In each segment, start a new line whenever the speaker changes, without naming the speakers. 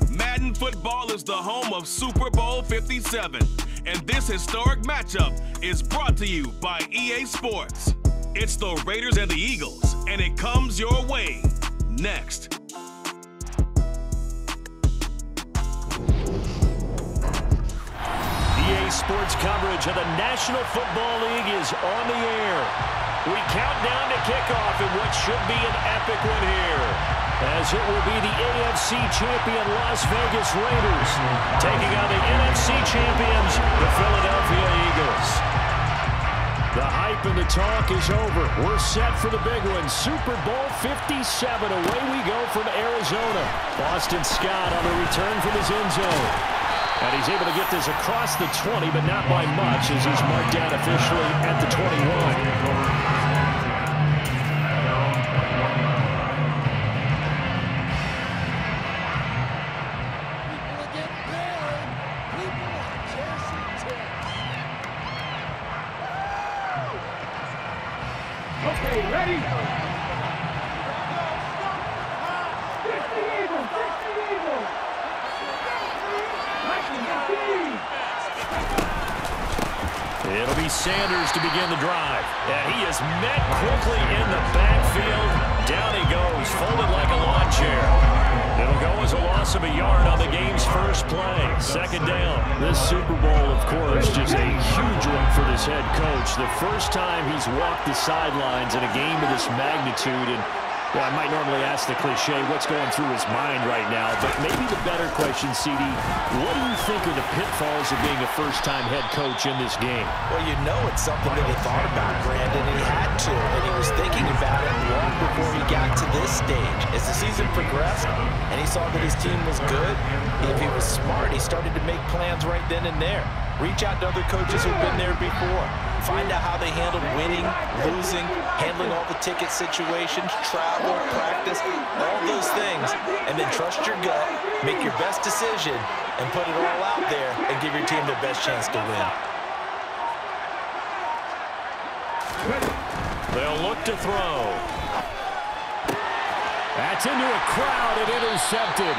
Madden football is the home of Super Bowl 57, and this historic matchup is brought to you by EA Sports. It's the Raiders and the Eagles, and it comes your way next.
EA Sports coverage of the National Football League is on the air. We count down to kickoff in what should be an epic one here, as it will be the AFC champion Las Vegas Raiders taking on the NFC champions, the Philadelphia Eagles. The hype and the talk is over. We're set for the big one. Super Bowl 57. Away we go from Arizona. Boston Scott on the return from his end zone. And he's able to get this across the 20, but not by much, as he's marked down officially at the 21.
Okay, ready?
It'll be Sanders to begin the drive. And he is met quickly in the backfield. Down he goes, folded like a lawn chair. It'll go as a loss of a yard on the game's first play. Second down. This Super Bowl, of course, just a huge one for this head coach. The first time he's walked the sidelines in a game of this magnitude. And well, I might normally ask the cliche, what's going through his mind right now? But maybe the better question, CD, what do you think are the pitfalls of being a first-time head coach in this game?
Well, you know it's something that he thought about, Brandon, and he had to, and he was thinking about it long before he got to this stage. As the season progressed and he saw that his team was good, if he was smart, he started to make plans right then and there. Reach out to other coaches who've been there before. Find out how they handled winning, losing, handling all the ticket situations, travel, practice, all those things. And then trust your gut, make your best decision, and put it all out there and give your team their best chance to win.
They'll look to throw. That's into a crowd and intercepted.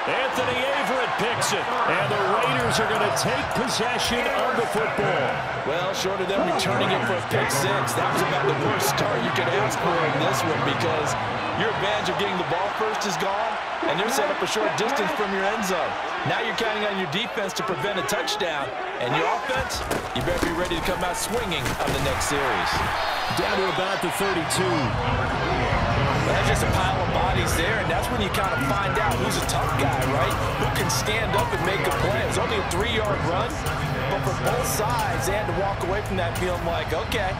Anthony Averett picks it, and the Raiders are going to take possession of the football.
Well, short of them returning it for a pick six, that was about the worst start you could ask for in this one, because your advantage of getting the ball first is gone, and they're set up a short distance from your end zone. Now you're counting on your defense to prevent a touchdown, and your offense, you better be ready to come out swinging on the next series.
Down to about the 32.
That's just a pile of bodies there, and that's when you kind of find out who's a tough guy, right? Who can stand up and make a play. It was only a 3-yard run, but for both sides, they had to walk away from that feeling like, okay,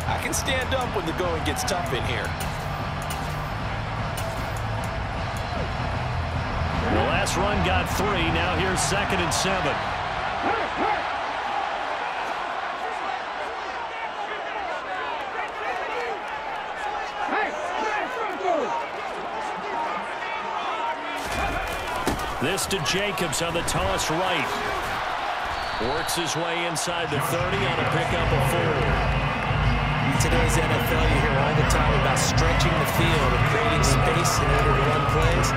I can stand up when the going gets tough in here.
The last run got 3. Now here's 2nd and 7. This to Jacobs on the toss right. Works his way inside the 30 on a pickup of 4.
In today's NFL, you hear all the time about stretching the field and creating space in order to run plays.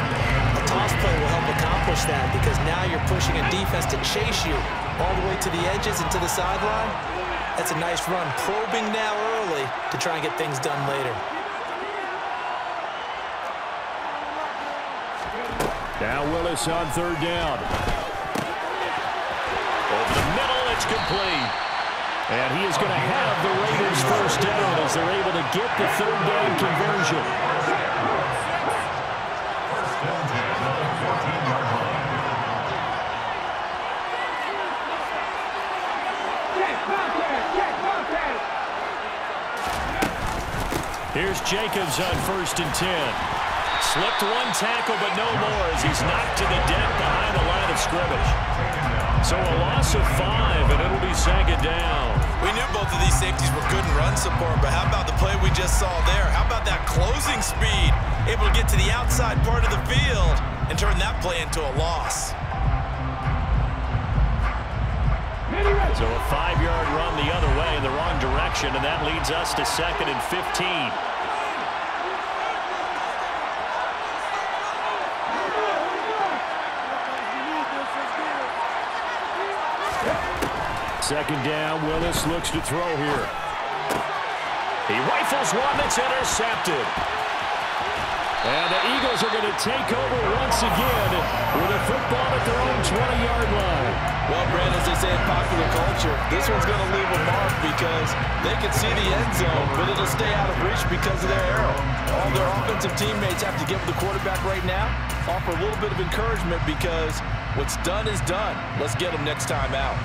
A toss play will help accomplish that, because now you're pushing a defense to chase you all the way to the edges and to the sideline. That's a nice run, probing now early to try and get things done later.
Now Willis on 3rd down. Over the middle, it's complete. And he is going to have the Raiders first down as they're able to get the 3rd down conversion. Here's Jacobs on 1st and 10. Slipped one tackle, but no more, as he's knocked to the deck behind the line of scrimmage. So a loss of 5, and it'll be 2nd down.
We knew both of these safeties were good in run support, but how about the play we just saw there? How about that closing speed? Able to get to the outside part of the field and turn that play into a loss.
So a 5-yard run the other way, and they're on direction, and that leads us to 2nd and 15. Second down, Willis looks to throw here. He rifles one that's intercepted. And the Eagles are going to take over once again with a football at their own 20-yard line.
Well, Brand, as they say in popular culture, this one's going to leave a mark because they can see the end zone, but it'll stay out of reach because of their arrow. All their offensive teammates have to give the quarterback right now, offer a little bit of encouragement because what's done is done. Let's get them next time out.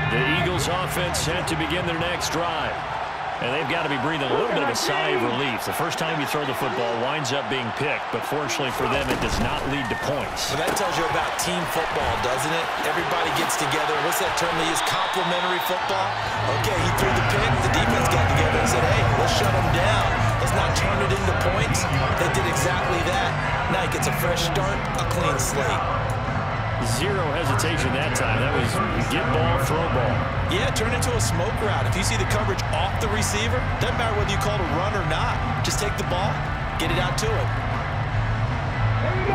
The Eagles offense set to begin their next drive. And they've got to be breathing a little bit of a sigh of relief. The first time you throw the football winds up being picked, but fortunately for them, it does not lead to points.
Well, that tells you about team football, doesn't it? Everybody gets together. What's that term they use? Complementary football? Okay, he threw the pick. The defense got together and said, hey, let's shut him down. Let's not turn it into points. They did exactly that. Now he gets a fresh start, a clean slate.
Zero hesitation that time. That was get ball, throw ball.
Yeah, turn into a smoke route. If you see the coverage off the receiver, doesn't matter whether you call it a run or not. Just take the ball, get it out to him.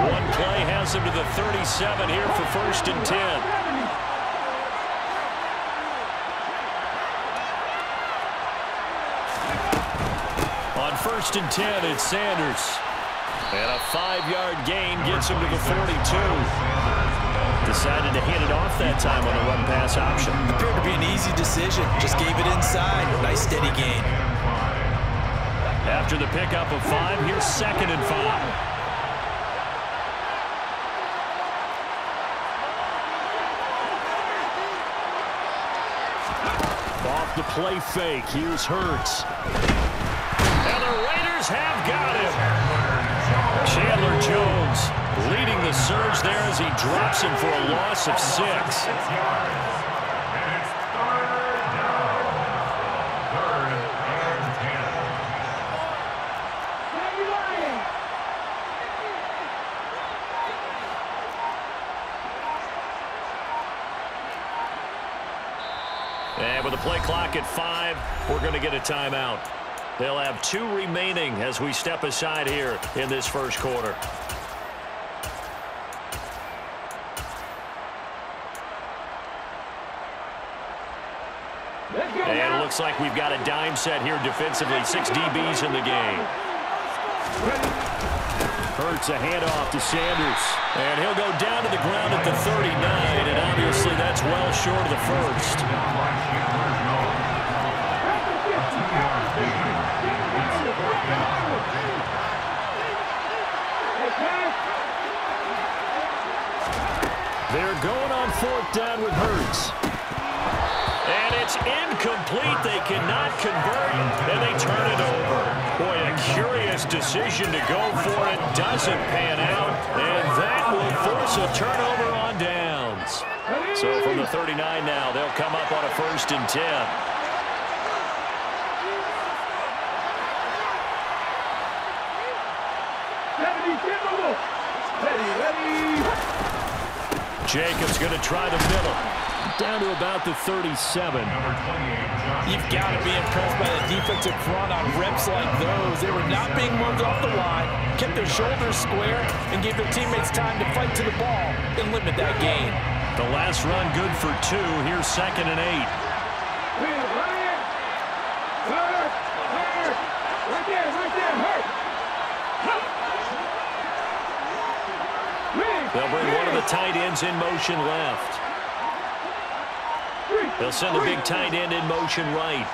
One play has him to the 37 here for 1st and 10. On 1st and 10, it's Sanders. And a 5-yard gain gets him to the 42. Decided to hand it off that time on the run-pass option.
Appeared to be an easy decision. Just gave it inside. Nice steady gain.
After the pickup of 5, here's 2nd and 5. Off the play fake. Here's Hurts. And the Raiders have got him. Chandler Jones leading the surge there as he drops him for a loss of 6. And with the play clock at 5, we're going to get a timeout. They'll have 2 remaining as we step aside here in this first quarter. And it looks like we've got a dime set here defensively. 6 DBs in the game. Hurts a handoff to Sanders. And he'll go down to the ground at the 39. And obviously that's well short of the first. They're going on 4th down with Hurts. And it's incomplete. They cannot convert, and they turn it over. Boy, a curious decision to go for it. Doesn't pan out, and that will force a turnover on downs. So from the 39 now, they'll come up on a 1st and 10. Jacobs going to try the middle. Down to about the 37.
You've got to be impressed by the defensive front on reps like those. They were not being moved off the line, kept their shoulders square, and gave their teammates time to fight to the ball and limit that gain.
The last run good for 2. Here's 2nd and 8. They'll bring one of the tight ends in motion left. They'll send the big tight end in motion right.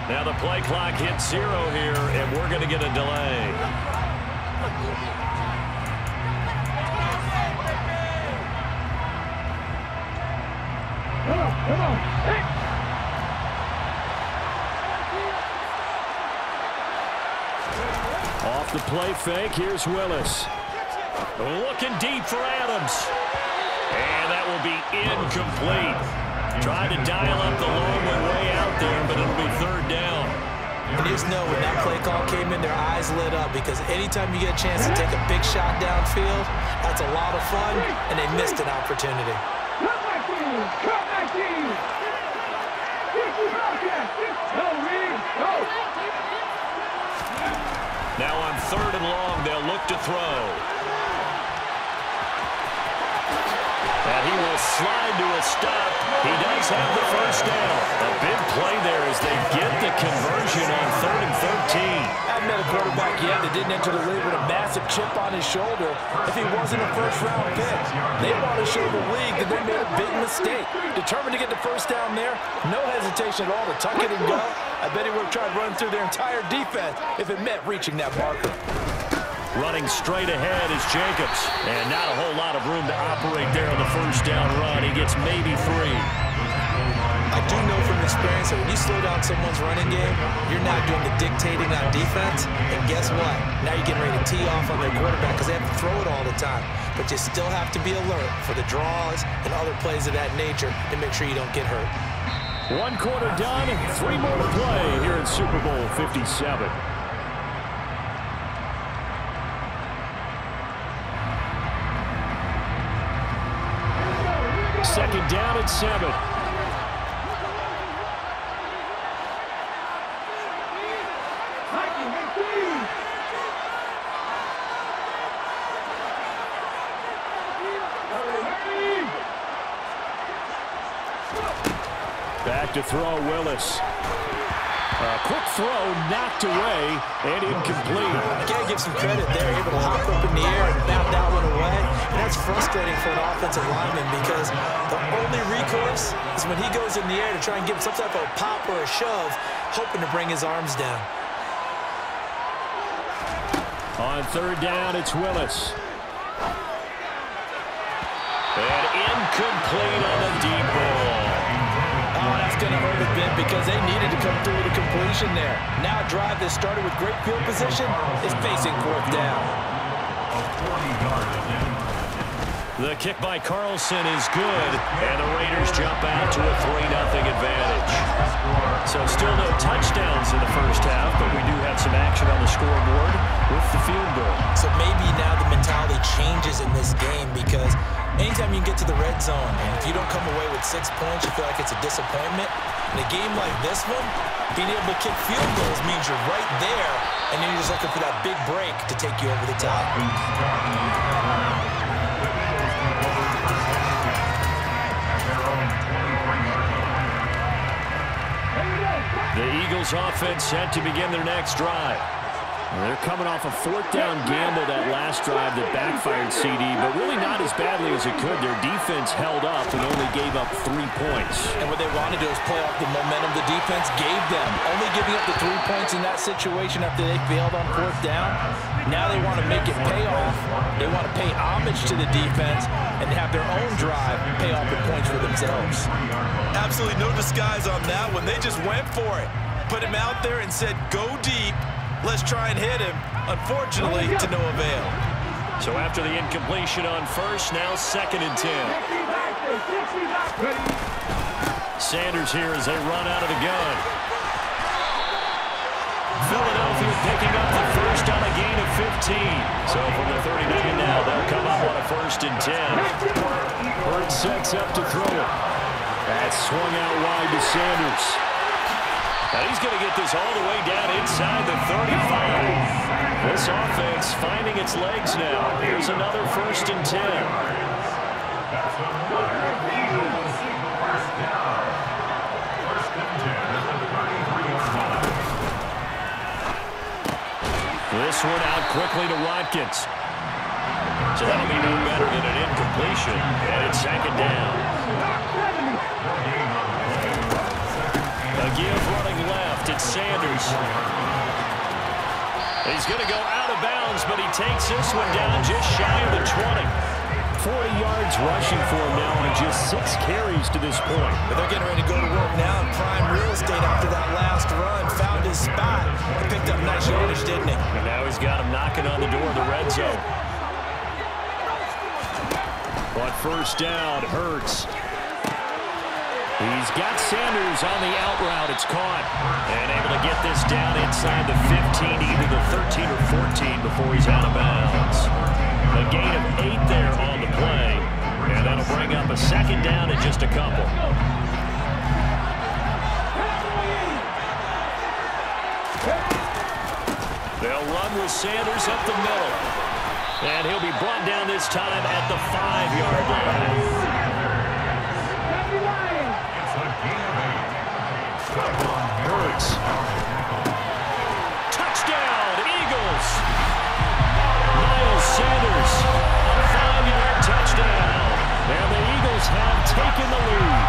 Now the play clock hits 0 here, and we're going to get a delay.
Come on. Hey.
Off the play fake, here's Willis. Looking deep for Adams. And that will be incomplete. Trying to dial up the long one way out there, but it'll be 3rd down.
And you just know when that play call came in, their eyes lit up, because anytime you get a chance to take a big shot downfield, that's a lot of fun, and they missed an opportunity.
Come back in! Come back in! Go, Reed! Go!
Now on 3rd and long, they'll look to throw. And he will slide to a stop. He does have the first down. A big play there as they get the conversion on 3rd and 13.
I haven't met a quarterback yet that didn't enter the league with a massive chip on his shoulder if he wasn't a first-round pick. They want to show the league that they made a big mistake. Determined to get the first down there, no hesitation at all to tuck it and go. I bet he would have tried running through their entire defense if it meant reaching that marker.
Running straight ahead is Jacobs. And not a whole lot of room to operate there on the first down run. He gets maybe 3.
I do know from experience that when you slow down someone's running game, you're not doing the dictating on defense. And guess what? Now you're getting ready to tee off on their quarterback because they have to throw it all the time. But you still have to be alert for the draws and other plays of that nature to make sure you don't get hurt.
1 quarter done, 3 more to play here at Super Bowl 57. Second down at 7. Back to throw, Willis. Quick throw, knocked away, and incomplete.
I gotta give some credit there, able to hop up in the air and bound that one away. And that's frustrating for an offensive lineman because the only recourse is when he goes in the air to try and give some type of a pop or a shove, hoping to bring his arms down.
On 3rd down, it's Willis. And incomplete on the deep ball.
Oh, that's going to hurt a bit because they needed to come through with a completion there. Now a drive that started with great field position is facing 4th down.
The kick by Carlson is good, and the Raiders jump out to a 3-0 advantage. So still no touchdowns in the first half, but we do have some action on the scoreboard with the field goal. So
maybe now the mentality changes in this game because anytime you can get to the red zone, and if you don't come away with 6 points, you feel like it's a disappointment. In a game like this one, being able to kick field goals means you're right there, and then you're just looking for that big break to take you over the top.
The Eagles offense set to begin their next drive. They're coming off a 4th down gamble that last drive that backfired CD, but really not as badly as it could. Their defense held up and only gave up 3 points.
And what they wanted to do is play off the momentum the defense gave them. Only giving up the 3 points in that situation after they failed on 4th down. Now they want to make it pay off. They want to pay homage to the defense and have their own drive pay off the points for themselves. Absolutely no disguise on that one. They just went for it. Put him out there and said, go deep. Let's try and hit him. Unfortunately, to no avail.
So after the incompletion on 1st, now 2nd and 10. Sanders here as they run out of the gun. Philadelphia picking up the first on a gain of 15. So from the 39 now, they'll come up on a 1st and 10. Hurts sets up to throw it. That's swung out wide to Sanders. And he's going to get this all the way down inside the 35. This offense finding its legs now. Here's another 1st and 10. This one out quickly to Watkins. So that'll be no better than an incompletion. And it's 2nd down. A give running left. It's Sanders. He's going to go out of bounds, but he takes this one down just shy of the 20. 40 yards rushing for him now on just 6 carries to this point.
But they're getting ready to go to work now in prime real estate after that last run. Found his spot and picked up nice yardage, didn't he?
And now he's got him knocking on the door of the red zone. On 1st down, Hurts. He's got Sanders on the out route. It's caught. And able to get this down inside the 15, either the 13 or 14 before he's out of bounds. A gain of 8 there on the play. And that'll bring up a second down and just a couple. They'll run with Sanders up the middle. And he'll be brought down this time at the 5-yard line. Hurts. Touchdown, Eagles. Miles Sanders, a 5-yard touchdown. And the Eagles have taken the lead.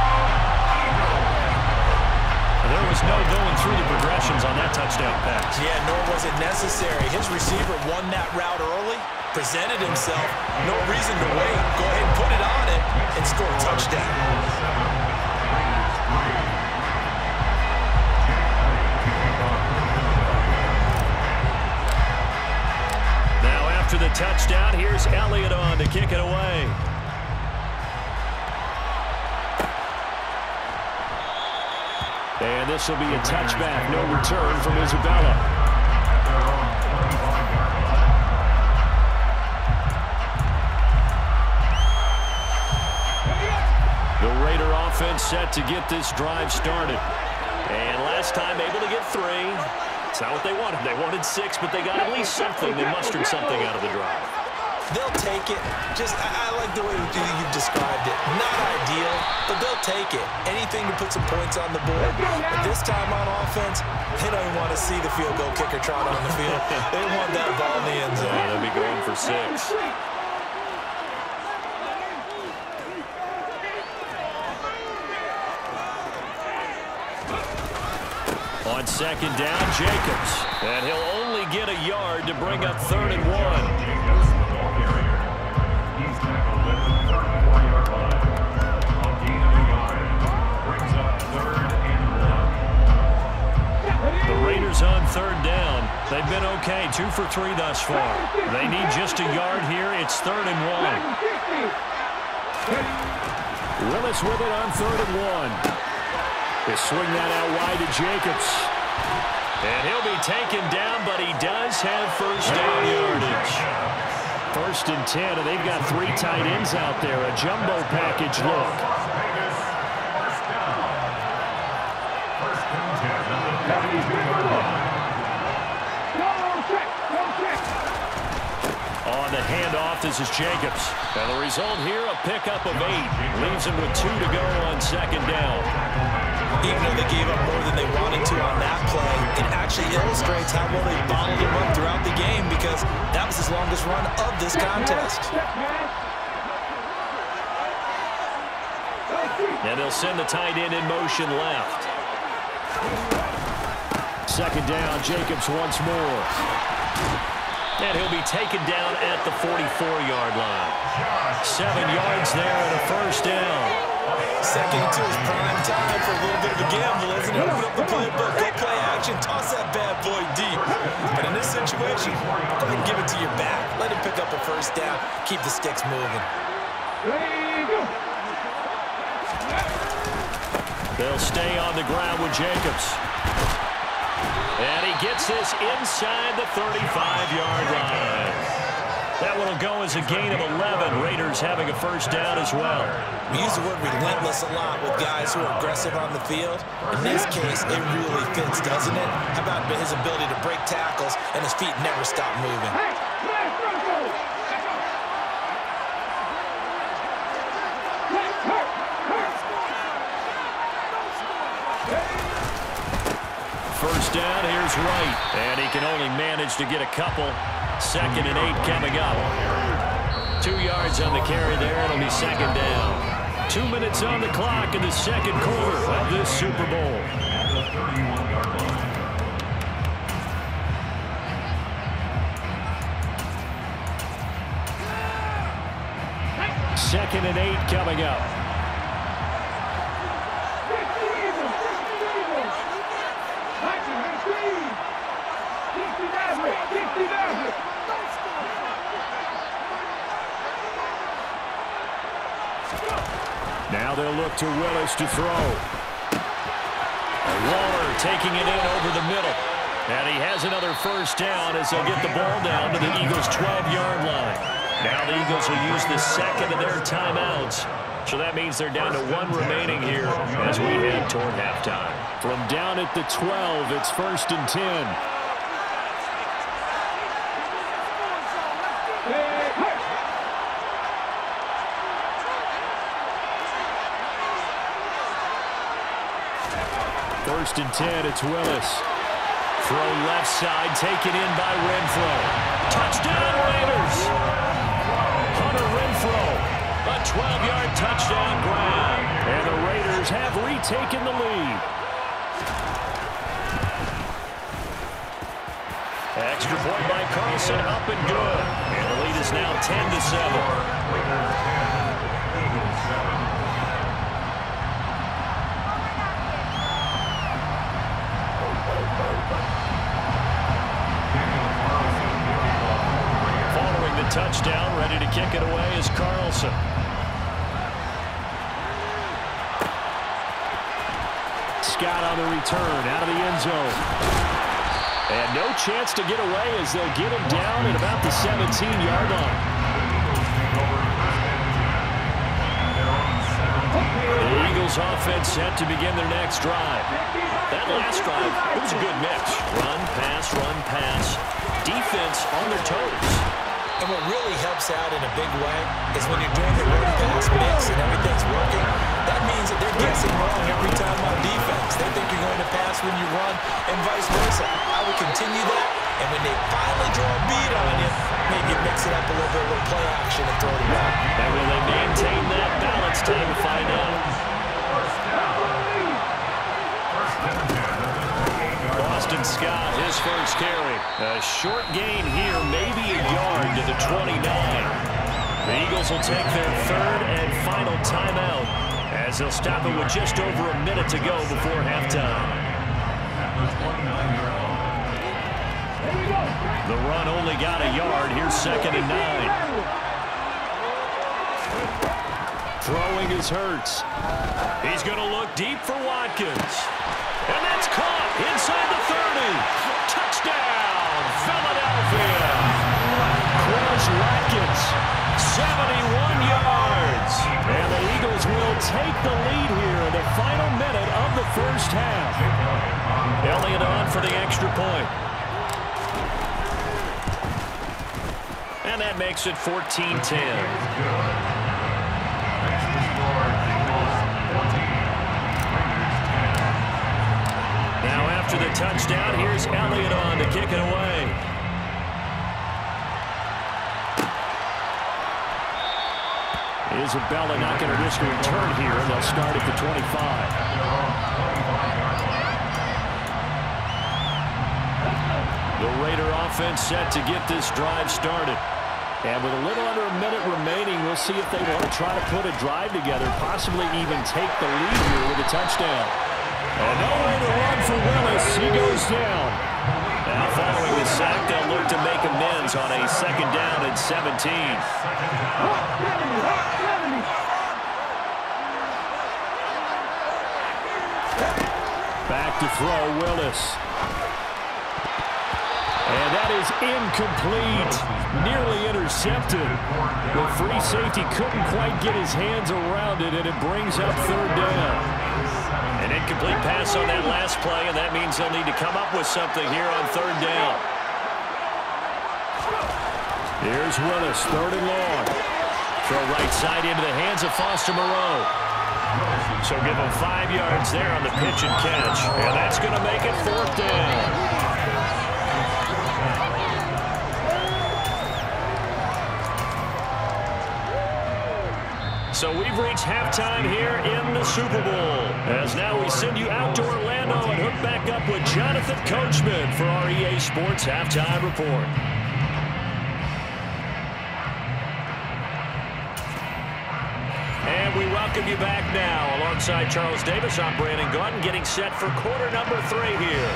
There was no going through the progressions on that touchdown pass.
Yeah, nor was it necessary. His receiver won that route early, presented himself. No reason to wait. Go ahead and put it on him and score a touchdown.
Now after the touchdown, here's Elliott on to kick it away. And this will be a touchback, no return from Isabella. The Raider offense set to get this drive started. And last time able to get 3. It's not what they wanted. They wanted 6, but they got at least something. They mustered something out of the drive.
They'll take it. I like the way you've described it. Not ideal, but they'll take it. Anything to put some points on the board. But this time on offense, they don't even want to see the field goal kicker trot on the field. They want that ball in the end zone.
Yeah, they'll be going for 6. On second down, Jacobs. And he'll only get a yard to bring up 3rd and 1. On 3rd down. They've been okay. 2 for 3 thus far. They need just a yard here. It's 3rd and 1. Willis with it on 3rd and 1. They swing that out wide to Jacobs. And he'll be taken down, but he does have first down yardage. 1st and 10, and they've got 3 tight ends out there. A jumbo package look. On the handoff, this is Jacobs. And the result here, a pickup of 8. Leaves him with 2 to go on second down.
Even though they gave up more than they wanted to on that play, it actually illustrates how well they bottled him up throughout the game because that was his longest run of this contest.
And they'll send the tight end in motion left. Second down, Jacobs once more. And he'll be taken down at the 44-yard line. 7 yards there and a first down.
Second to his prime time for a little bit of a gamble, isn't it? Open up the playbook, go play action, toss that bad boy deep. But in this situation, go ahead and give it to your back. Let him pick up a first down, keep the sticks moving.
They'll stay on the ground with Jacobs. And he gets this inside the 35-yard line. That one will go as a gain of 11. Raiders having a first down as well.
We use the word relentless a lot with guys who are aggressive on the field. In this case, it really fits, doesn't it? How about his ability to break tackles and his feet never stop moving?
First down, here's Wright. And he can only manage to get a couple. 2nd and 8 coming up. 2 yards on the carry there. It'll be second down. 2 minutes on the clock in the second quarter of this Super Bowl. Second and 8 coming up. Now Now they'll look to Willis to throw. Waller taking it in over the middle. And he has another first down as they'll get the ball down to the Eagles' 12-yard line. Now the Eagles will use the second of their timeouts. So that means they're down to 1 remaining here as we head toward halftime. From down at the 12, it's 1st and 10. First and 10, it's Willis. Throw left side, taken in by Renfro. Touchdown, Raiders! Hunter Renfro, a 12-yard touchdown grab. And the Raiders have retaken the lead. Extra point by Carlson, up and good. And the lead is now 10-7. Touchdown, ready to kick it away is Carlson. Scott on the return, out of the end zone. And no chance to get away as they'll get him down at about the 17-yard line. The Eagles offense set to begin their next drive. That last drive, it was a good mix. Run, pass, defense on their toes.
And what really helps out in a big way is when you're doing the run-pass mix and everything's working, that means that they're guessing wrong every time on defense. They think you're going to pass when you run and vice versa. I would continue that, and when they finally draw a beat on you, maybe mix it up a little bit with play action and throw it around.
And will they maintain that balance? Time to find out. Boston Scott, his first carry. A short gain here, maybe a yard to the 29. The Eagles will take their 3rd and final timeout as they'll stop it with just over a minute to go before halftime. The run only got a yard. Here's 2nd and 9. Throwing is Hurts. He's going to look deep for Watkins. And that's caught inside the 30. Touchdown, Philadelphia. Chris Watkins, 71 yards. And the Eagles will take the lead here in the final minute of the first half. Elliott on for the extra point. And that makes it 14-10. After the touchdown, here's Elliott on to kick it away. Isabella not going to risk a return here, and they'll start at the 25. The Raider offense set to get this drive started. And with a little under a minute remaining, we'll see if they want to try to put a drive together, possibly even take the lead here with a touchdown. And nowhere to run for Willis. He goes down. Now following the sack, they'll look to make amends on a 2nd down and 17. Back to throw, Willis. And that is incomplete. Nearly intercepted. The free safety couldn't quite get his hands around it, and it brings up 3rd down. An incomplete pass on that last play, and that means they'll need to come up with something here on 3rd down. Here's Willis, 3rd and long. Throw right side into the hands of Foster Moreau. So give him 5 yards there on the pitch and catch. And that's going to make it 4th down. So we've reached halftime here in the Super Bowl. As now we send you out to Orlando and hook back up with Jonathan Coachman for our EA Sports Halftime Report. And we welcome you back now. Alongside Charles Davis, I'm Brandon Gaudin, getting set for quarter number 3 here.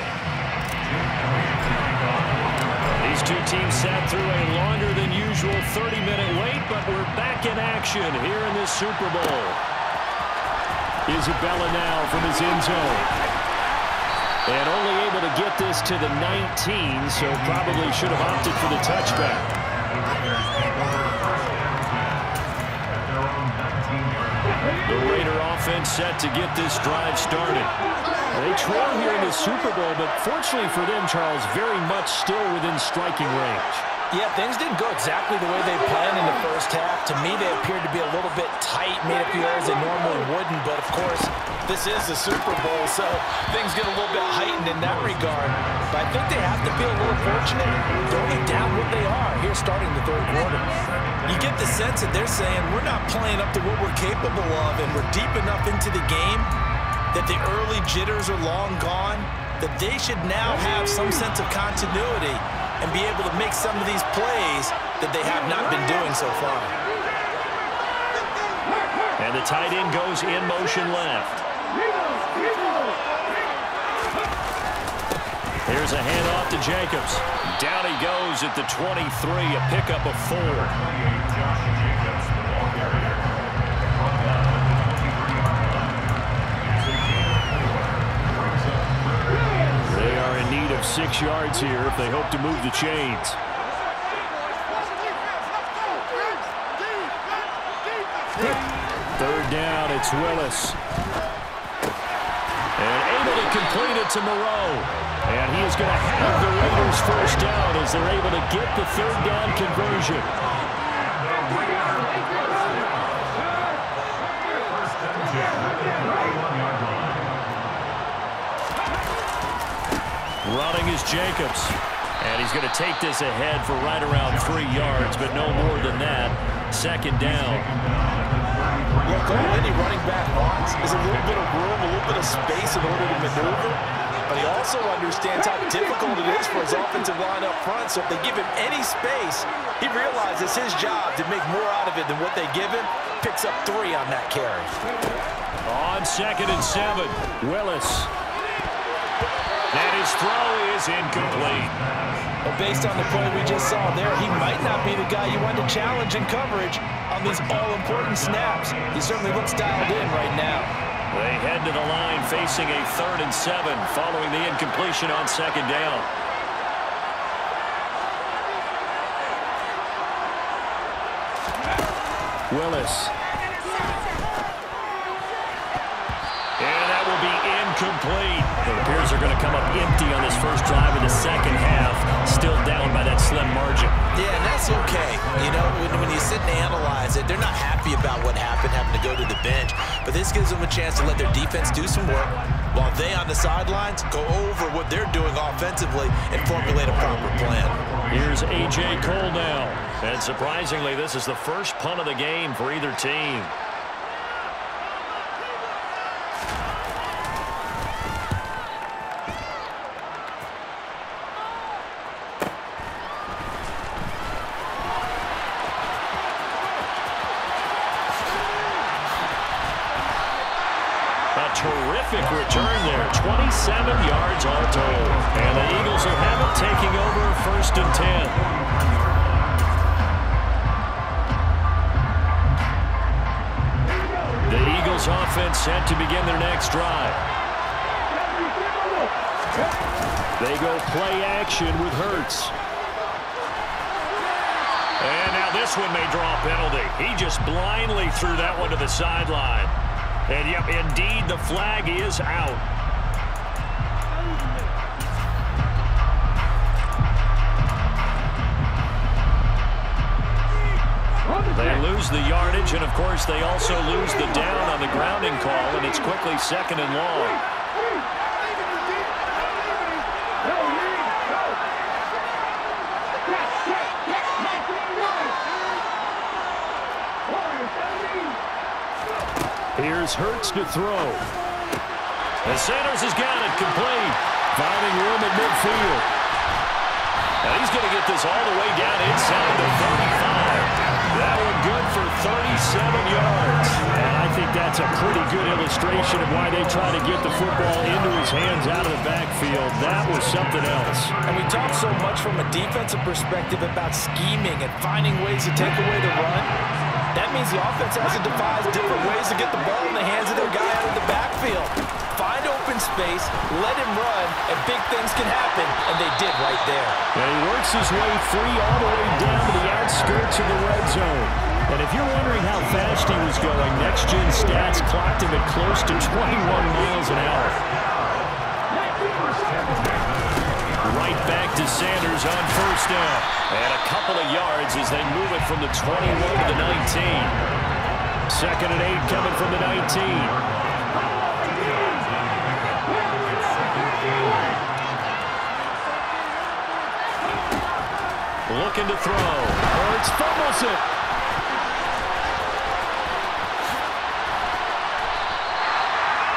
These two teams sat through a longer than usual 30-minute wait, but we're back in action here in this Super Bowl. Isabella now from his end zone. And only able to get this to the 19, so probably should have opted for the touchback. The Raider offense set to get this drive started. They trail here in the Super Bowl, but fortunately for them, Charles, very much still within striking range.
Yeah, things didn't go exactly the way they planned in the first half. To me, they appeared to be a little bit tight, made up the errors they normally wouldn't. But, of course, this is the Super Bowl, so things get a little bit heightened in that regard. But I think they have to feel a little fortunate. They're only down what they are here starting the third quarter. You get the sense that they're saying, we're not playing up to what we're capable of, and we're deep enough into the game that the early jitters are long gone, that they should now have some sense of continuity and be able to make some of these plays that they have not been doing so far.
And the tight end goes in motion left. Here's a handoff to Jacobs. Down he goes at the 23, a pickup of 4. They are in need of 6 yards here if they hope to move the chains. Third down, it's Willis. And able to complete it to Moreau. And he is going to have the Raiders first down as they're able to get the third down conversion. Running is Jacobs. And he's going to take this ahead for right around 3 yards, but no more than that. Second down.
Look, all any running back wants is a little bit of room, a little bit of space in order to maneuver. But he also understands how difficult it is for his offensive line up front. So if they give him any space, he realizes his job to make more out of it than what they give him. Picks up 3 on that carry.
On 2nd and 7, Willis. And his throw is incomplete.
But based on the play we just saw there, he might not be the guy you want to challenge in coverage on these all-important snaps. He certainly looks dialed in right now.
They head to the line facing a 3rd and 7 following the incompletion on 2nd down. Willis. And that will be incomplete. It appears they're going to come up empty on this first drive of the second half, still down by that slim margin.
Yeah, and that's okay. You know, when you sit and analyze it, they're not happy about what happened, having to go to the bench. But this gives them a chance to let their defense do some work while they on the sidelines go over what they're doing offensively and formulate a proper plan.
Here's A.J. Cole now. And surprisingly, this is the first punt of the game for either team. Terrific return there, 27 yards all told. And the Eagles will have it, taking over 1st and 10. The Eagles offense set to begin their next drive. They go play action with Hurts. And now this one may draw a penalty. He just blindly threw that one to the sideline. And, yep, indeed, the flag is out. They lose the yardage, and, of course, they also lose the down on the grounding call, and it's quickly 2nd and long. Here's Hurts to throw. And Sanders has got it complete, finding room at midfield. And he's going to get this all the way down inside the 35. That one good for 37 yards. And I think that's a pretty good illustration of why they try to get the football into his hands out of the backfield. That was something else.
And we talk so much from a defensive perspective about scheming and finding ways to take away the run. That means the offense has to devise different ways to get the ball in the hands of their guy out of the backfield. Find open space, let him run, and big things can happen, and they did right there.
And he works his way free all the way down to the outskirts of the red zone. And if you're wondering how fast he was going, next-gen stats clocked him at close to 21 miles an hour. Right back to Sanders on first down. And a couple of yards as they move it from the 21 to the 19. Second and 8 coming from the 19. Looking to throw. Hurts fumbles it.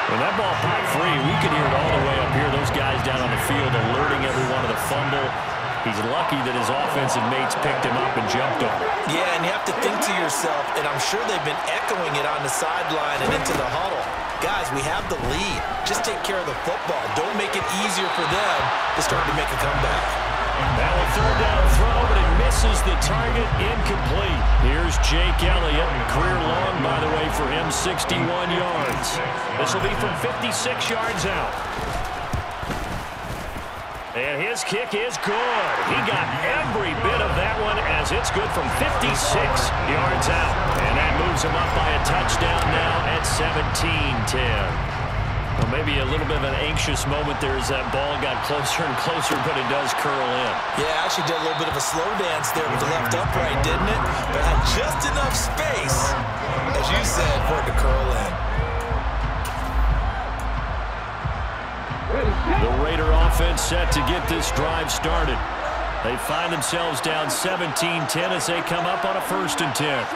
When that ball popped free, we could hear it all the way up here. Those guys down on the field alerting everyone of the fumble. He's lucky that his offensive mates picked him up and jumped on him.
Yeah, and you have to think to yourself, and I'm sure they've been echoing it on the sideline and into the huddle. Guys, we have the lead. Just take care of the football. Don't make it easier for them to start to make a comeback.
Now a third down throw, but it misses the target, incomplete. Here's Jake Elliott, career long, by the way, for him, 61 yards. This will be from 56 yards out. And his kick is good. He got every bit of that one as it's good from 56 yards out. And that moves him up by a touchdown now at 17-10. Well, maybe a little bit of an anxious moment there as that ball got closer and closer, but it does curl in.
Yeah, actually did a little bit of a slow dance there with the left upright, didn't it? But had just enough space, as you said, for it to curl in.
The Raider offense set to get this drive started. They find themselves down 17-10 as they come up on a 1st and 10.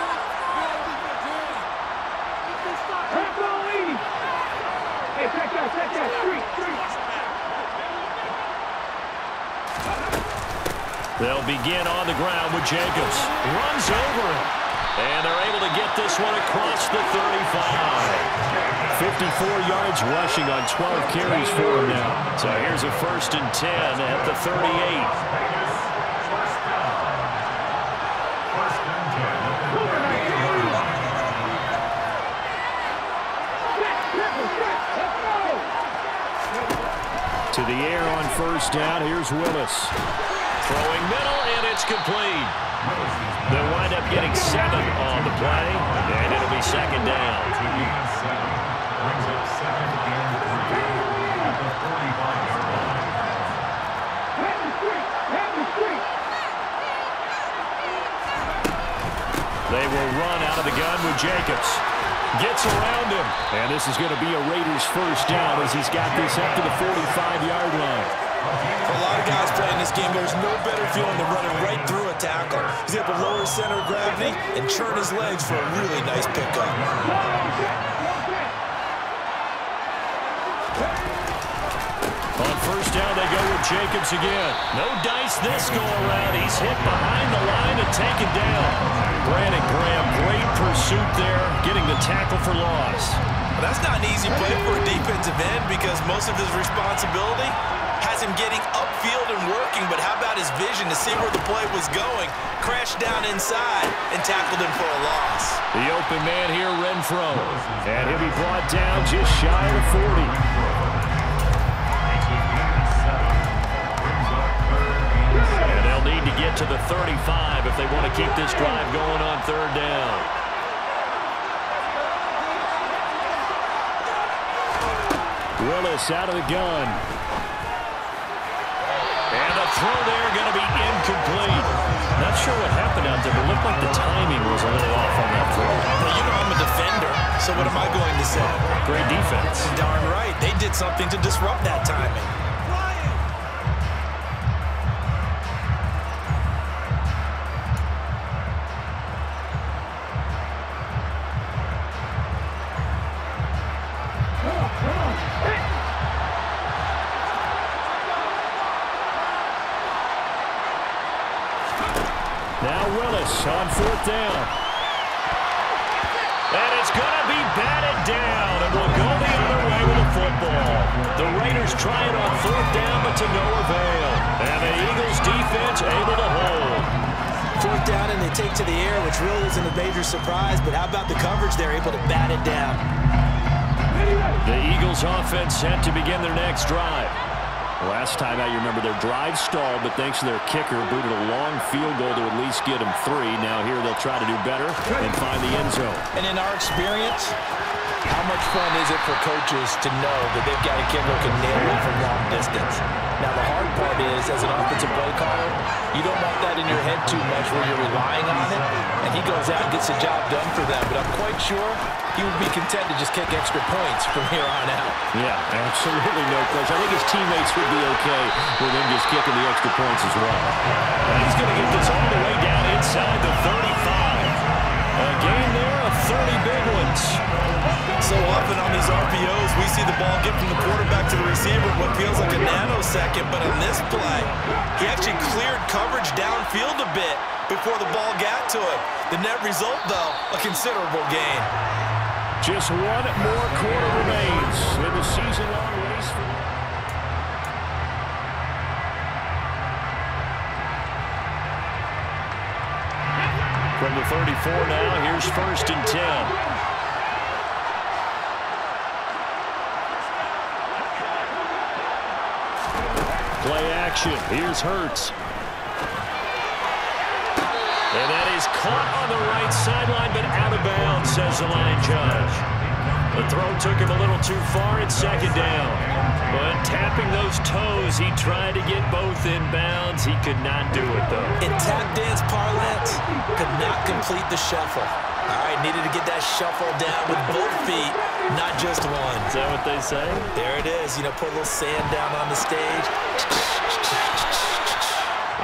They'll begin on the ground with Jacobs. Runs over him. And they're able to get this one across the 35. 54 yards rushing on 12 carries for him now. So here's a 1st and 10 at the 38. To the air on 1st down. Here's Willis. Throwing middle, and it's complete. They'll wind up getting 7 on the play, and it'll be 2nd down. They will run out of the gun with Jacobs. Gets around him, and this is going to be a Raiders 1st down as he's got this up to the 45-yard line.
For a lot of guys playing this game, there's no better feeling than running right through a tackle. He's able to lower his center of gravity and churn his legs for a really nice pickup.
On 1st down, they go with Jacobs again. No dice this go-around. He's hit behind the line and taken down. Brandon Graham, great pursuit there, getting the tackle for loss.
Well, that's not an easy play for a defensive end because most of his responsibility has him getting upfield and working, but how about his vision to see where the play was going, crashed down inside, and tackled him for a loss.
The open man here, Renfro, and he'll be brought down just shy of the 40. And they'll need to get to the 35 if they want to keep this drive going on 3rd down. Willis out of the gun. And the throw there going to be incomplete. Not sure what happened out there, but it looked like the timing was a little off on that throw.
Well, you know I'm a defender, so what am I going to say?
Great defense.
Darn right. They did something to disrupt that timing.
Now Willis on 4th down. And it's going to be batted down, and we'll go the other way with the football. The Raiders try it on 4th down, but to no avail. And the Eagles defense able to hold.
4th down and they take to the air, which really isn't a major surprise, but how about the coverage there, able to bat it down?
The Eagles offense set to begin their next drive. Last time out, you remember their drive stalled, but thanks to their kicker, booted a long field goal to at least get them 3. Now here they'll try to do better and find the end zone.
And in our experience, how much fun is it for coaches to know that they've got a kicker who can nail it from long distance? Now, the hard part is, as an offensive play caller, you don't want that in your head too much where you're relying on it, and he goes out and gets the job done for them. But I'm quite sure he would be content to just kick extra points from here on out.
Yeah, absolutely no question. I think his teammates would be okay with him just kicking the extra points as well. And he's going to get this all the way down inside the 35. A game there of 30 big ones.
So often on these RPOs, we see the ball get from the quarterback to the receiver in what feels like a nanosecond, but on this play, he actually cleared coverage downfield a bit before the ball got to him. The net result, though, a considerable gain.
Just one more quarter remains in the season-long race. From the 34 now, here's 1st and 10. Play action. Here's Hurts. And that is caught on the right sideline, but out of bounds, says the line judge. The throw took him a little too far at 2nd down. But tapping those toes, he tried to get both in bounds. He could not do it, though.
In tap dance parlance, could not complete the shuffle. All right, needed to get that shuffle down with both feet, not just one.
Is that what they say?
There it is. You know, put a little sand down on the stage.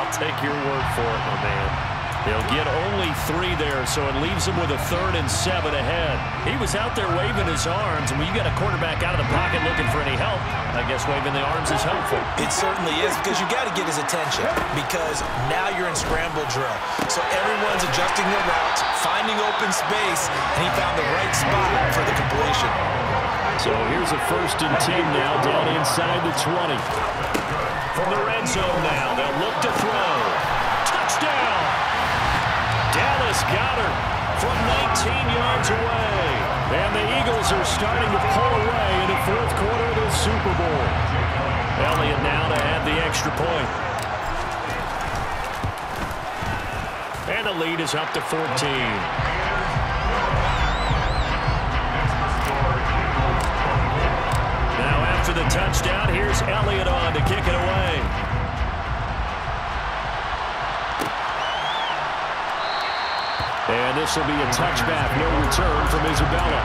I'll take your word for it, my man. They'll get only 3 there, so it leaves him with a 3rd and 7 ahead. He was out there waving his arms, and when you got a quarterback out of the pocket looking for any help, I guess waving the arms is helpful.
It certainly is, because you got to get his attention, because now you're in scramble drill. So everyone's adjusting their routes, finding open space, and he found the right spot for the completion.
So here's a 1st and 10 now, down inside the 20. From the red zone now, they'll look to throw. Touchdown! Dallas got her from 19 yards away. And the Eagles are starting to pull away in the 4th quarter of the Super Bowl. Elliott now to add the extra point. And the lead is up to 14. Now after the touchdown, here's Elliott on to kick it away. And this will be a touchback, no return from Isabella.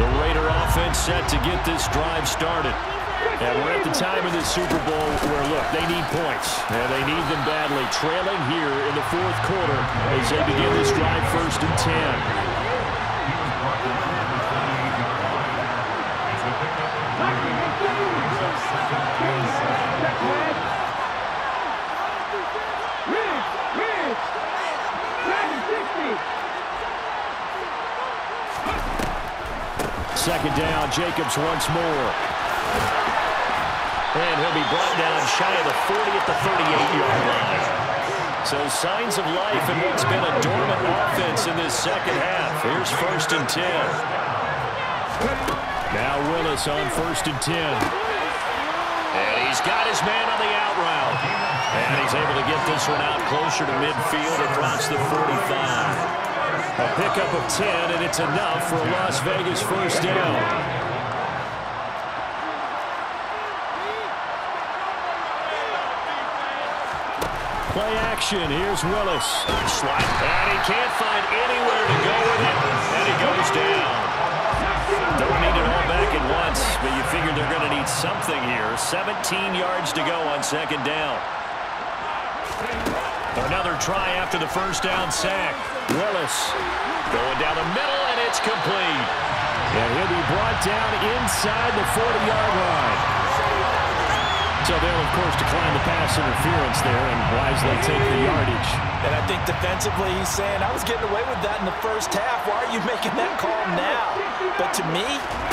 The Raider offense set to get this drive started. And we're at the time of the Super Bowl where, look, they need points. And they need them badly. Trailing here in the 4th quarter as they begin this drive 1st and 10. Second down, Jacobs once more. And he'll be brought down shy of the 40 at the 38-yard line. So signs of life in what's been a dormant offense in this 2nd half. Here's 1st and 10. Now Willis on 1st and 10. And he's got his man on the out route. And he's able to get this one out closer to midfield across the 45. A pickup of 10, and it's enough for a Las Vegas 1st down. Play action. Here's Willis. Slide. And he can't find anywhere to go with it. And he goes down. Don't need it all back at once, but you figure they're going to need something here. 17 yards to go on 2nd down. Another try after the 1st down sack. Willis going down the middle, and it's complete. And he'll be brought down inside the 40-yard line. So they'll, of course, decline the pass interference there and wisely take the yardage.
And I think defensively he's saying, I was getting away with that in the first half. Why are you making that call now? But to me,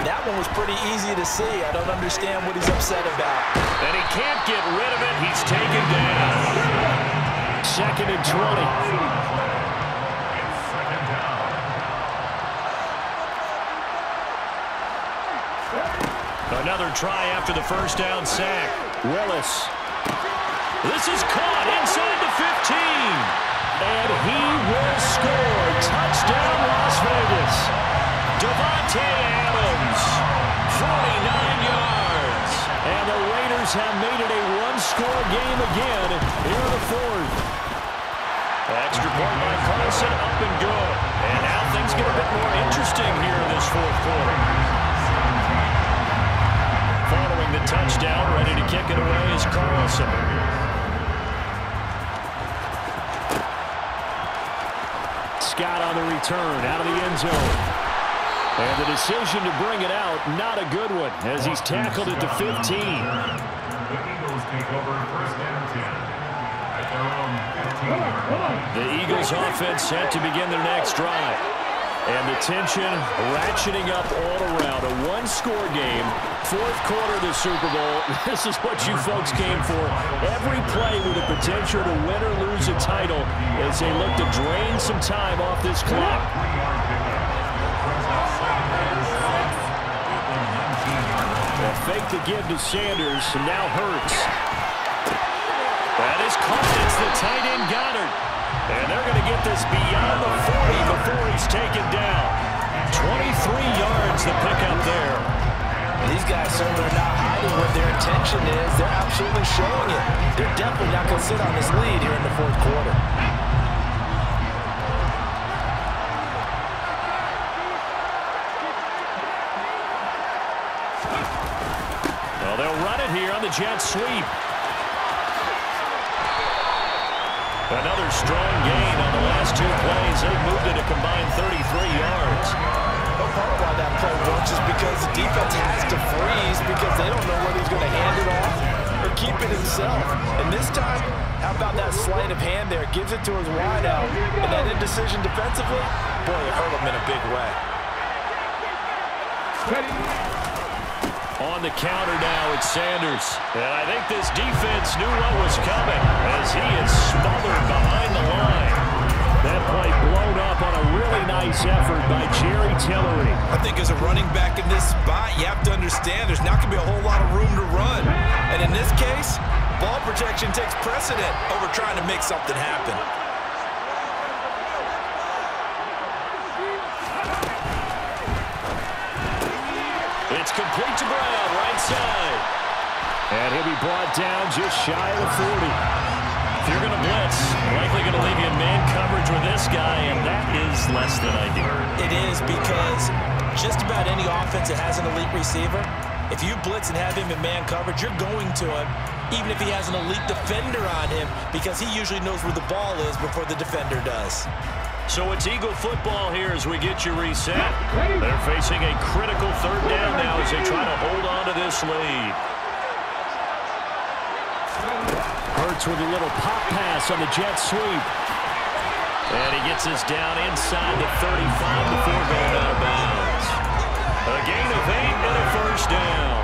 that one was pretty easy to see. I don't understand what he's upset about.
And he can't get rid of it. He's taken down. 2nd and 20. Another try after the first down sack. Willis. This is caught inside the 15. And he will score. Touchdown, Las Vegas. Devontae Adams, 49 yards. And the Raiders have made it a one-score game again here in the 4th. Extra point by Carlson, up and good. And now things get a bit more interesting here in this 4th quarter. Following the touchdown, ready to kick it away is Carlson. Scott on the return, out of the end zone. And the decision to bring it out, not a good one, as he's tackled at the 15.
The Eagles take over 1st and 10 at their own 15-yard line.
The Eagles offense set to begin their next drive. And the tension ratcheting up all around. A one-score game, 4th quarter of the Super Bowl. This is what you folks came for. Every play with the potential to win or lose a title as they look to drain some time off this clock. A fake to give to Sanders, and now Hurts. That is caught. It's the tight end Goddard. And they're going to get this beyond the 40 before he's taken down. 23 yards the pickup there.
These guys certainly are not hiding what their intention is. They're absolutely showing it. They're definitely not going to sit on this lead here in the 4th quarter.
Well, they'll run it here on the jet sweep. Another strong gain on the last 2 plays. They've moved it a combined 33 yards.
Well, part of why that play works is because the defense has to freeze because they don't know whether he's going to hand it off or keep it himself. And this time, how about that sleight of hand there? Gives it to his wideout. And that indecision defensively, boy, it hurt him in a big way.
On the counter now, it's Sanders. And I think this defense knew what was coming as he is smothered behind the line. That play blown up on a really nice effort by Jerry Tillery.
I think as a running back in this spot, you have to understand there's not going to be a whole lot of room to run. And in this case, ball protection takes precedent over trying to make something happen.
It's complete to Brown, right side. And he'll be brought down just shy of the 40. If you're going to blitz, likely going to leave you in man coverage with this guy, and that is less than ideal.
It is because just about any offense that has an elite receiver, if you blitz and have him in man coverage, you're going to him, even if he has an elite defender on him, because he usually knows where the ball is before the defender does.
So it's Eagle football here as we get you reset. They're facing a critical 3rd down now as they try to hold on to this lead. Hurts with a little pop pass on the jet sweep. And he gets us down inside the 35 before going out of bounds. A gain of 8 and a 1st down.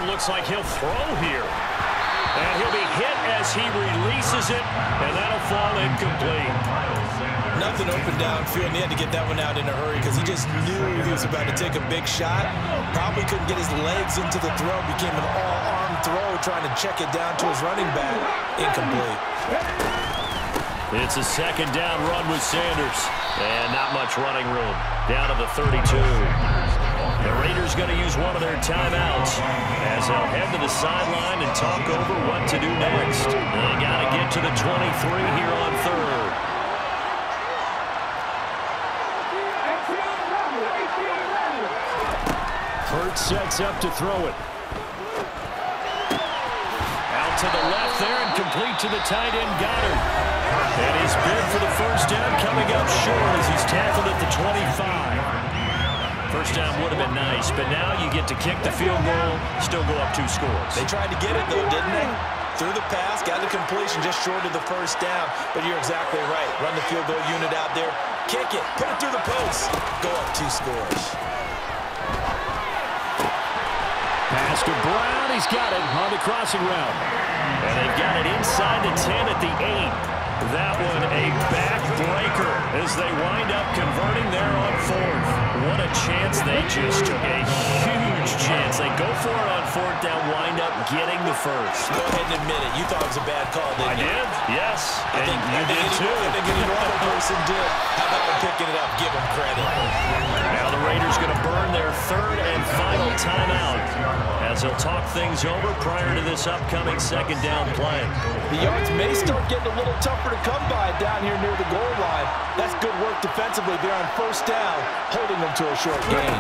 Looks like he'll throw here. And he'll be hit as he releases it, and that'll fall incomplete.
Nothing open downfield, and he had to get that one out in a hurry because he just knew he was about to take a big shot. Probably couldn't get his legs into the throw. Became an all-arm throw, trying to check it down to his running back. Incomplete.
It's a 2nd down run with Sanders. And not much running room. Down to the 32. The Raiders going to use one of their timeouts as they'll head to the sideline and talk over what to do next. They got to get to the 23 here on 3rd. Hurts sets up to throw it. Out to the left there and complete to the tight end, Goddard. And his bid for the first down coming up short as he's tackled at the 25. First down would have been nice, but now you get to kick the field goal, still go up 2 scores.
They tried to get it, though, didn't they? Through the pass, got the completion just short of the first down. But you're exactly right. Run the field goal unit out there, kick it, put it through the post, go up 2 scores.
Pass to Brown, he's got it on the crossing route. And they've got it inside the 10 at the 8. That one a backbreaker as they wind up converting there on 4th. What a chance they just took, a huge chance. They go for it on 4th down, wind up getting the first.
Go ahead and admit it. You thought it was a bad call, didn't you?
I did, yes.
I think you did too. I think any normal person did. How about them picking it up? Give them credit.
Now the Raiders going to burn their 3rd and final timeout as they'll talk things over prior to this upcoming 2nd down play.
The yards may start getting a little tougher to come by down here near the goal line. That's good work defensively. They're on 1st down, holding them to a short gain.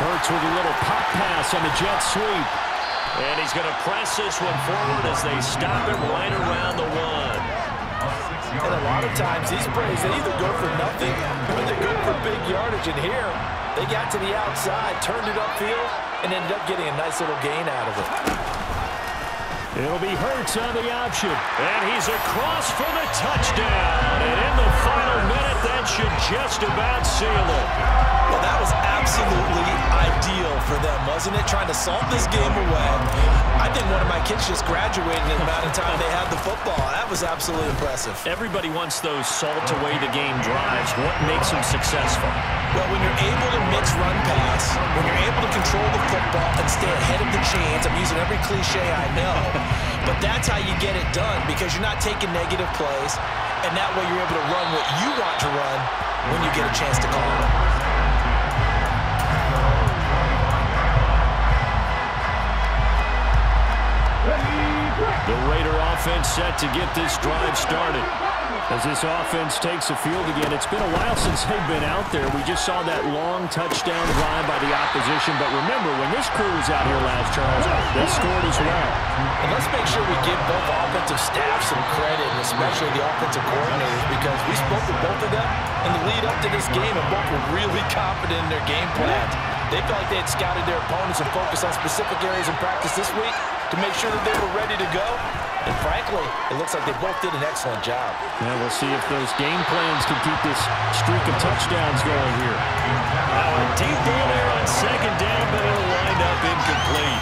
Hurts with a little pop pass on the jet sweep. And he's going to press this one forward as they stop him right around the 1.
And a lot of times these plays, they either go for nothing or they go for big yardage. And here, they got to the outside, turned it upfield, and ended up getting a nice little gain out of it.
It'll be Hurts on the option. And he's across for the touchdown. And in the final minute, that should just about seal it.
Well, that was absolutely ideal for them, wasn't it? Trying to salt this game away. I think one of my kids just graduated in the amount of time they had the football. That was absolutely impressive.
Everybody wants those salt away the game drives. What makes them successful?
Well, when you're able to mix run pass, when you're able to control the football and stay ahead of the chains, I'm using every cliche I know, but that's how you get it done because you're not taking negative plays, and that way you're able to run what you want to run when you get a chance to call it.
The Raider offense set to get this drive started. As this offense takes the field again, it's been a while since they've been out there. We just saw that long touchdown drive by the opposition. But remember, when this crew was out here last, Charles, they scored as well.
And let's make sure we give both offensive staffs some credit, and especially the offensive coordinators, because we spoke with both of them in the lead up to this game, and both were really confident in their game plans. They felt like they had scouted their opponents and focused on specific areas in practice this week to make sure that they were ready to go. And frankly, it looks like they both did an excellent job.
Yeah, we'll see if those game plans can keep this streak of touchdowns going here. Now a deep ball there on 2nd down, but it'll wind up incomplete.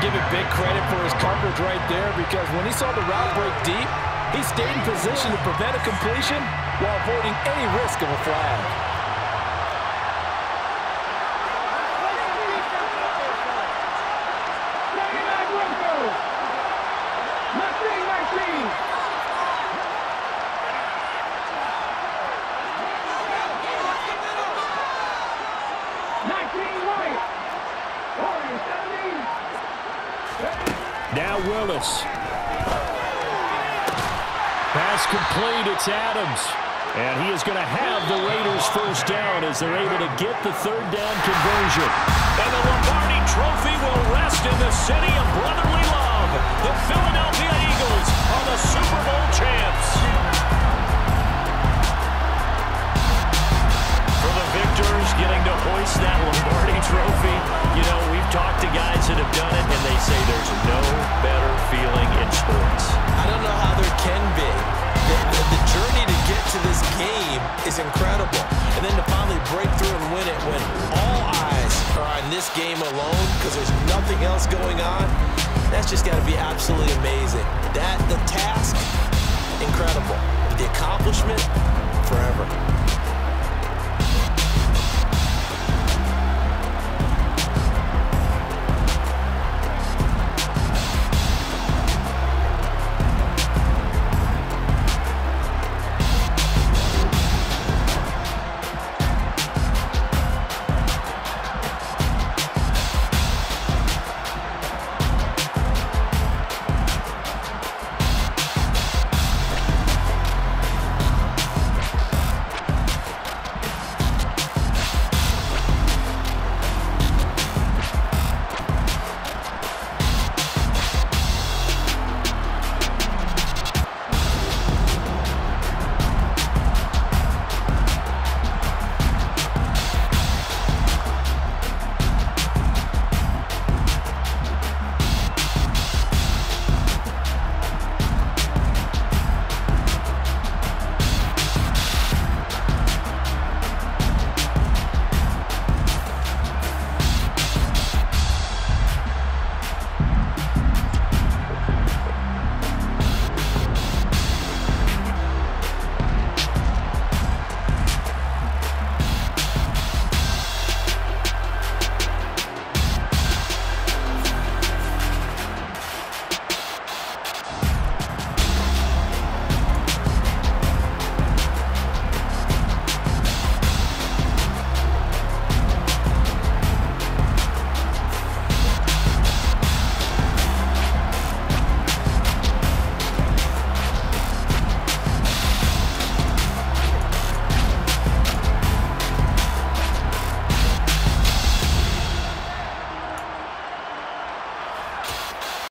Give it big credit for his coverage right there, because when he saw the route break deep, he stayed in position to prevent a completion while avoiding any risk of a flag.
Now Willis. Pass complete, it's Adams. And he is going to have the Raiders first down as they're able to get the 3rd down conversion. And the Lombardi Trophy will rest in the city of brotherly love. The Philadelphia Eagles are the Super Bowl champs. For the victors getting to hoist that Lombardi Trophy, you know, we've talked to guys that have done it, and they say there's no better feeling in sports.
I don't know how there can be. The journey to get to this game is incredible. And then to finally break through and win it when all eyes are on this game alone because there's nothing else going on, that's just got to be absolutely amazing. The task, incredible. The accomplishment, forever.